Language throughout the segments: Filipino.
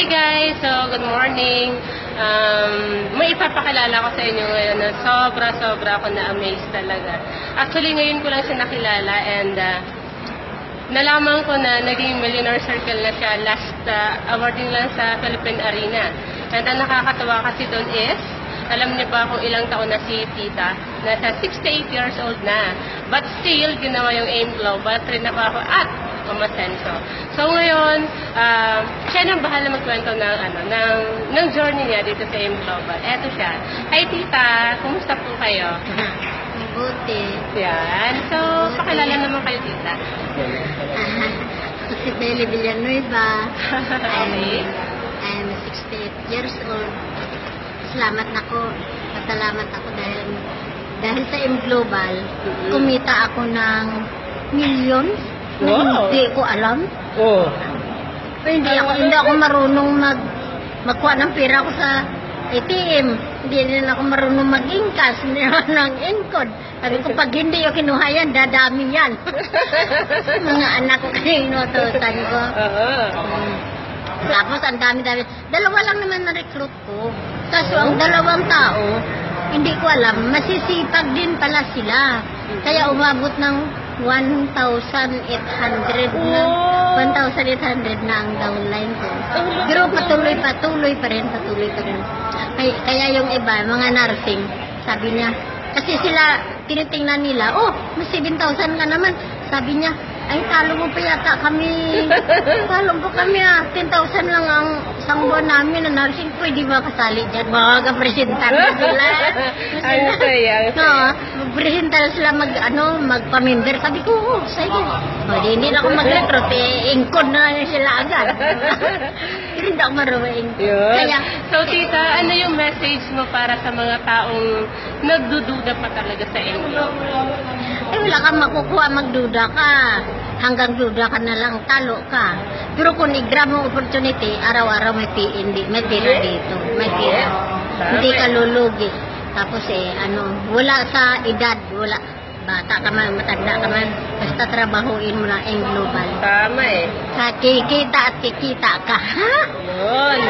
Hi guys! So, good morning. May ipapakilala ko sa inyo ngayon na sobra ako na-amaze talaga. Actually, ngayon ko lang siya nakilala and nalaman ko na naging millionaire circle na siya last awarding lang sa Philippine Arena. And ang nakakatawa kasi doon is, alam niyo ba kung ilang taon na si Tita? Nasa 68 years old na. But still, ginawa yung AIM Global. Train na pa ako at umasenso. So ngayon, siya nang bahala magkwento ng journey niya dito sa AIM Global. Eto siya. Hi Tita, kumusta po kayo? Mabuti. Yan. So, pakilala naman kayo Tita. Ako si Beli Villanueva. Okay. I'm 68 years old. Salamat ako dahil sa AIM Global, kumita ako ng millions. Wow. Hindi ko alam. Oh. Hindi ako marunong magkuha ng pera ko sa ATM. Hindi rin ako marunong mag-ingkas ng in-code. Sabi ko, pag hindi yung kinuha yan, dadami yan. Mga anak ko kayo inutusan ko. Tapos ang dami-dami. Dalawa lang naman na-recruit ko. Kaso ang dalawang tao, hindi ko alam, masisipag din pala sila. Kaya umabot ng 1,800 na. 1,800 na ang downline ko. Pero patuloy pa rin. Kaya yung iba, mga nursing, sabi niya, kasi sila, tinitingnan nila, oh, mas 7,000 ka naman. Sabi niya, ay, talo mo pa yata kami. Talo po kami 10,000 lang ang isang buwan namin na nursing. Pwede ba kasali dyan? Mga kapresentar na sila. Ang saya. No, magpresentar sila magpamember. Sabi ko, oh, sige. Hindi na ako mag-recruit. Ingkod na sila agad. Hindi ako marunong. Kaya, so tita, ano yung message mo para sa mga taong nagdududa pa talaga sa inyo? wala kang makukuha, magduda ka. Hanggang duda ka na lang, talo ka. Pero kung i-grab mo opportunity, araw-araw may pira dito. May pira. Hindi ka lulugi. Tapos wala sa edad, wala. Bata ka man, matanda ka man, basta trabahuin mo lang AIM Global. Tama eh. Kikita at kikita ka. Yun.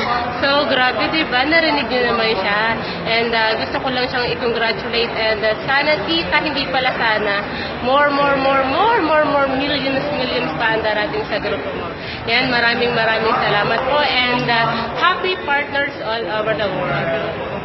So, grabe diba? Narinig niyo naman siya. And gusto ko lang siyang i-congratulate. And sana tita, hindi pala sana, more millions pa ang darating sa grupo mo. Yan, maraming salamat po. And happy partners all over the world.